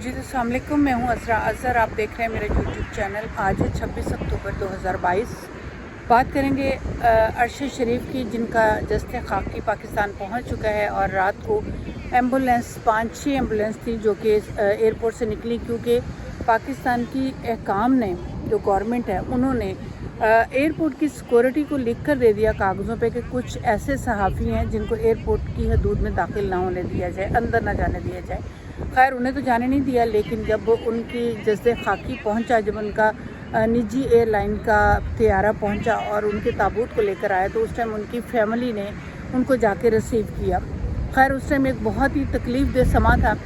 जी अस्सलाम वालेकुम, मैं हूँ असरा अज़हर। आप देख रहे हैं मेरा यूट्यूब चैनल। आज है 26 अक्टूबर 2022। बात करेंगे अरशद शरीफ की, जिनका जस्ते खाकी पाकिस्तान पहुँच चुका है। और रात को एम्बुलेंस 5-6 एम्बुलेंस थी जो कि एयरपोर्ट से निकली, क्योंकि पाकिस्तान की अहकाम ने, जो गवर्नमेंट है, उन्होंने एयरपोर्ट की सिक्योरिटी को लिख कर दे दिया कागज़ों पे कि कुछ ऐसे सहाफ़ी हैं जिनको एयरपोर्ट की हदूद में दाखिल ना होने दिया जाए, अंदर ना जाने दिया जाए। खैर, उन्हें तो जाने नहीं दिया, लेकिन जब उनकी जज्बे खाकी पहुंचा, जब उनका निजी एयरलाइन का तैयारा पहुंचा और उनके ताबूत को लेकर आया, तो उस टाइम उनकी फैमिली ने उनको जाके रिसीव किया। खैर, उस टाइम एक बहुत ही तकलीफ़ दह समा था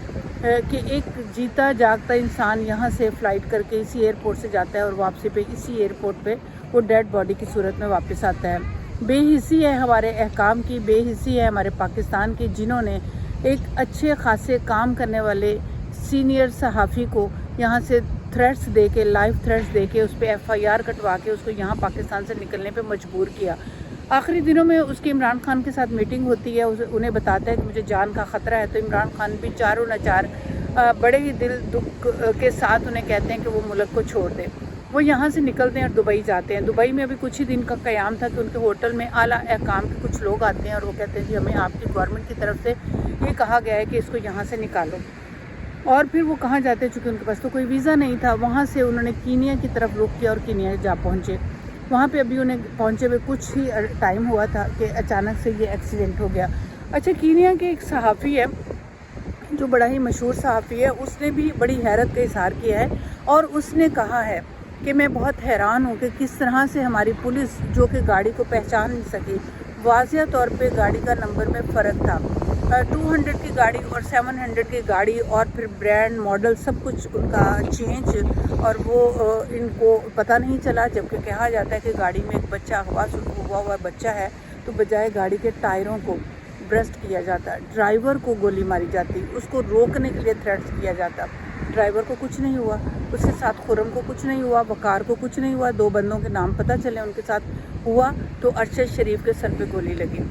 कि एक जीता जागता इंसान यहाँ से फ़्लाइट करके इसी एयरपोर्ट से जाता है और वापसी पे इसी एयरपोर्ट पे वो डेड बॉडी की सूरत में वापस आता है। बेहिसी है हमारे अहकाम की, बेहिसी है हमारे पाकिस्तान की, जिन्होंने एक अच्छे खासे काम करने वाले सीनियर सहाफ़ी को यहाँ से थ्रेट्स दे के, लाइव थ्रेट्स दे के, उस पर FIR कटवा के उसको यहाँ पाकिस्तान से निकलने पे मजबूर किया। आखिरी दिनों में उसकी इमरान खान के साथ मीटिंग होती है, उन्हें बताता है कि मुझे जान का ख़तरा है। तो इमरान खान भी चारों न चार बड़े ही दिल दुख के साथ उन्हें कहते हैं कि वो मुल्क को छोड़ दें। वो यहाँ से निकलते हैं और दुबई जाते हैं। दुबई में अभी कुछ ही दिन का क़याम था कि उनके होटल में आला अहकाम के कुछ लोग आते हैं और वो कहते हैं कि हमें आपकी गवर्नमेंट की तरफ से ये कहा गया है कि इसको यहाँ से निकालो। और फिर वो कहाँ जाते हैं, चूँकि उनके पास तो कोई वीज़ा नहीं था। वहाँ से उन्होंने कीनिया की तरफ रुख किया और कीनिया जा पहुँचे। वहाँ पे अभी उन्हें पहुँचे हुए कुछ ही टाइम हुआ था कि अचानक से ये एक्सीडेंट हो गया। अच्छा, कीनिया के एक सहाफ़ी है जो बड़ा ही मशहूर सहाफ़ी है, उसने भी बड़ी हैरत का इज़हार किया है और उसने कहा है कि मैं बहुत हैरान हूँ कि किस तरह से हमारी पुलिस, जो कि गाड़ी को पहचान नहीं सकी, वाज़िया तौर पे गाड़ी का नंबर में फ़र्क था। 200 की गाड़ी और 700 की गाड़ी और फिर ब्रांड मॉडल सब कुछ उनका चेंज, और वो इनको पता नहीं चला। जबकि कहा जाता है कि गाड़ी में एक बच्चा हुआ बच्चा है, तो बजाय गाड़ी के टायरों को ब्रस्ट किया जाता, ड्राइवर को गोली मारी जाती, उसको रोकने के लिए थ्रेट्स किया जाता। ड्राइवर को कुछ नहीं हुआ, उसके साथ खुरम को कुछ नहीं हुआ, वकार को कुछ नहीं हुआ। 2 बंदों के नाम पता चले उनके साथ हुआ, तो अरशद शरीफ के सर पे गोली लगी।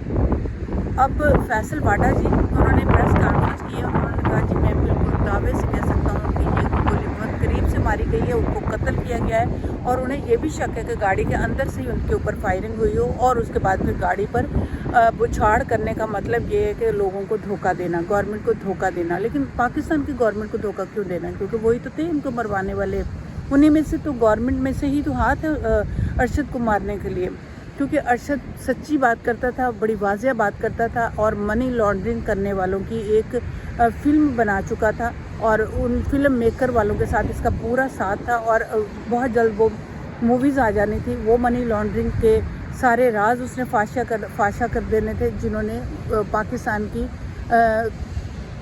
अब फैसल वाडा जी, उन्होंने प्रेस कॉन्फ्रेंस की है। उन्होंने कहा जी मैं बिल्कुल दावे से कह सकता हूँ कि ये गोली बहुत करीब से मारी गई है, उनको कत्ल किया गया है। और उन्हें ये भी शक है कि गाड़ी के अंदर से ही उनके ऊपर फायरिंग हुई हो और उसके बाद फिर गाड़ी पर बुछाड़ करने का मतलब ये है कि लोगों को धोखा देना, गवर्नमेंट को धोखा देना। लेकिन पाकिस्तान की गवर्नमेंट को धोखा क्यों देना, क्योंकि वही तो थे उनको मरवाने वाले। उन्हीं में से तो, गवर्नमेंट में से ही तो हाथ है अरशद को मारने के लिए, क्योंकि अरशद सच्ची बात करता था, बड़ी वाज़िया बात करता था और मनी लॉन्ड्रिंग करने वालों की एक फ़िल्म बना चुका था और उन फिल्म मेकर वालों के साथ इसका पूरा साथ था। और बहुत जल्द वो मूवीज़ आ जानी थी। वो मनी लॉन्ड्रिंग के सारे राज उसने फाशा कर देने थे, जिन्होंने पाकिस्तान की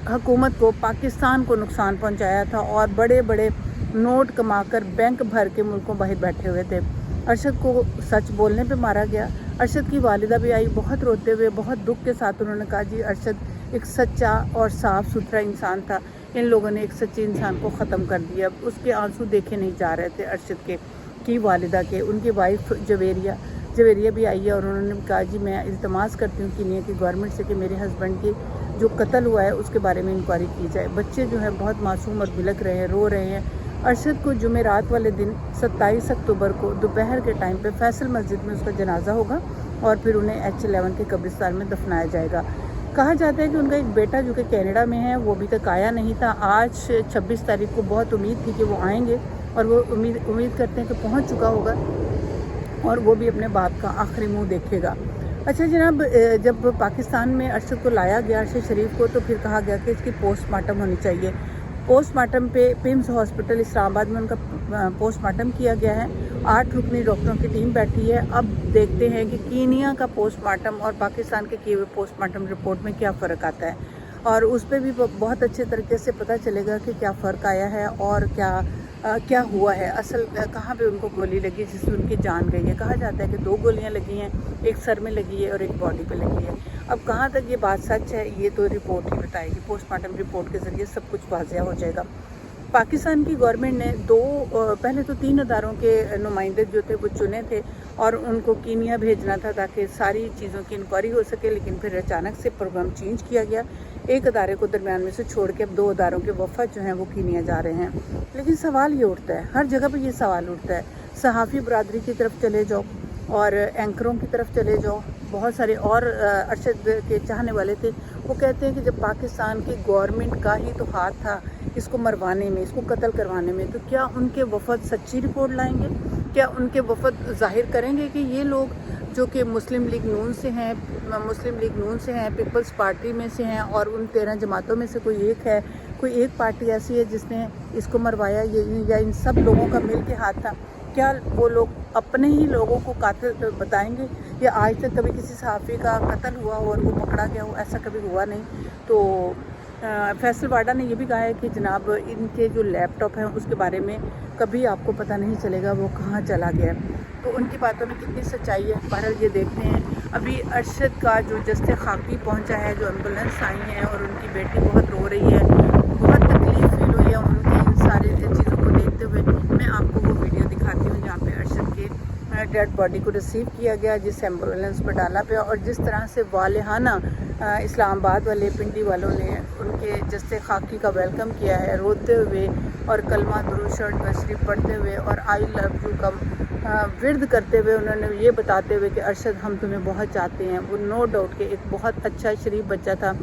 हुकूमत को, पाकिस्तान को नुकसान पहुंचाया था और बड़े बड़े नोट कमाकर बैंक भर के मुल्कों बाहर बैठे हुए थे। अरशद को सच बोलने पे मारा गया। अरशद की वालिदा भी आई, बहुत रोते हुए, बहुत दुख के साथ। उन्होंने कहा जी अरशद एक सच्चा और साफ़ सुथरा इंसान था, इन लोगों ने एक सच्चे इंसान को ख़त्म कर दिया। उसके आंसू देखे नहीं जा रहे थे अरशद की वालिदा के। उनकी वाइफ जवेरिया भी आई है और उन्होंने कहा जी मैं इल्तमास करती हूँ कीनिया की गवर्नमेंट से कि मेरे हस्बैंड की जो कत्ल हुआ है उसके बारे में इंक्वायरी की जाए। बच्चे जो हैं बहुत मासूम और बिलख रहे हैं, रो रहे हैं। अरशद को जुमेरात वाले दिन 27 अक्टूबर को दोपहर के टाइम पे फैसल मस्जिद में उसका जनाजा होगा और फिर उन्हें H11 के कब्रिस्तान में दफनाया जाएगा। कहा जाता है कि उनका एक बेटा जो कि कनाडा में है, वो अभी तक आया नहीं था। आज 26 तारीख को बहुत उम्मीद थी कि वो आएंगे और वो उम्मीद करते हैं कि पहुंच चुका होगा और वो भी अपने बाप का आखिरी मुंह देखेगा। अच्छा जनाब, जब पाकिस्तान में अरशद को लाया गया, अरशद शरीफ को, तो फिर कहा गया कि इसकी पोस्टमार्टम होनी चाहिए। पोस्टमार्टम पे पिम्स हॉस्पिटल इस्लामाबाद में उनका पोस्टमार्टम किया गया है। 8 रुकनी डॉक्टरों की टीम बैठी है। अब देखते हैं कि कीनिया का पोस्टमार्टम और पाकिस्तान के किए हुए पोस्टमार्टम रिपोर्ट में क्या फ़र्क आता है, और उस पर भी बहुत अच्छे तरीके से पता चलेगा कि क्या फ़र्क आया है और क्या हुआ है, असल कहाँ पे उनको गोली लगी जिससे उनकी जान गई है। कहा जाता है कि 2 गोलियां लगी हैं, एक सर में लगी है और एक बॉडी पे लगी है। अब कहाँ तक ये बात सच है ये तो रिपोर्ट ही बताएगी। पोस्टमार्टम रिपोर्ट के ज़रिए सब कुछ वाज़िया हो जाएगा। पाकिस्तान की गवर्नमेंट ने पहले तो 3 अदारों के नुमाइंदे जो थे वो चुने थे और उनको कीनिया भेजना था ताकि सारी चीज़ों की इंक्वायरी हो सके, लेकिन फिर अचानक से प्रोग्राम चेंज किया गया। एक अदारे को दरमियान में से छोड़ के अब 2 अदारों के वफ़द जो हैं वो कीनिया जा रहे हैं। लेकिन सवाल ये उठता है, हर जगह पे ये सवाल उठता है, सहाफ़ी बरादरी की तरफ चले जाओ और एंकरों की तरफ चले जाओ। बहुत सारे और अरशद के चाहने वाले थे, वो कहते हैं कि जब पाकिस्तान की गवर्नमेंट का ही तो हाथ था इसको मरवाने में, इसको कत्ल करवाने में, तो क्या उनके वफ़द सच्ची रिपोर्ट लाएंगे? क्या उनके वफ़द ज़ाहिर करेंगे कि ये लोग जो कि मुस्लिम लीग नून से हैं, पीपल्स पार्टी में से हैं और उन 13 जमातों में से कोई एक पार्टी ऐसी है जिसने इसको मरवाया, ये या इन सब लोगों का मिल के हाथ था? क्या वो लोग अपने ही लोगों को कातिल बताएंगे? या आज तक कभी किसी सहाफ़ी का कत्ल हुआ हो और वो पकड़ा गया हो? ऐसा कभी हुआ नहीं। तो फैसल वाडा ने ये भी कहा है कि जनाब इनके जो लैपटॉप हैं उसके बारे में कभी आपको पता नहीं चलेगा वो कहाँ चला गया। तो उनकी बातों में कितनी सच्चाई है, बहरहाल ये देखते हैं। अभी अरशद का जो जस्ते खाकी पहुंचा है, जो एम्बुलेंस आई है और उनकी बेटी बहुत रो रही है, बहुत तकलीफ फील हुई है उनकी इन सारी चीज़ों को देखते हुए। मैं आपको वो वीडियो दिखाती हूँ जहाँ पे अरशद के डेड बॉडी को रिसीव किया गया, जिस एम्बुलेंस पर डाला गया और जिस तरह से वालिहाना इस्लामाबाद वाले पिंडी वालों ने उनके जस्ते खाकी का वेलकम किया है, रोते हुए और कलमा दुरूद शरीफ तशरीफ पढ़ते हुए और आई लव यू का विर्द करते हुए, उन्होंने ये बताते हुए कि अरशद हम तुम्हें बहुत चाहते हैं। वो नो डाउट कि एक बहुत अच्छा शरीफ बच्चा था,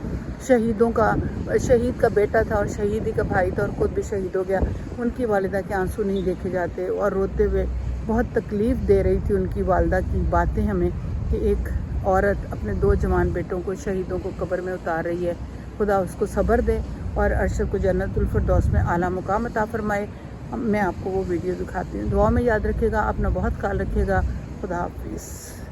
शहीद का बेटा था और शहीदी का भाई था और ख़ुद भी शहीद हो गया। उनकी वालिदा के आंसू नहीं देखे जाते और रोते हुए बहुत तकलीफ़ दे रही थी उनकी वालिदा की बातें हमें कि एक औरत अपने 2 जवान बेटों को, शहीदों को कब्र में उतार रही है। खुदा उसको सब्र दे और अरशद को जन्नतुल फिरदौस में आला मुकाम अता फरमाए। मैं आपको वो वीडियो दिखाती हूँ। दुआ में याद रखिएगा, अपना बहुत ख्याल रखिएगा। खुदा हाफिज़।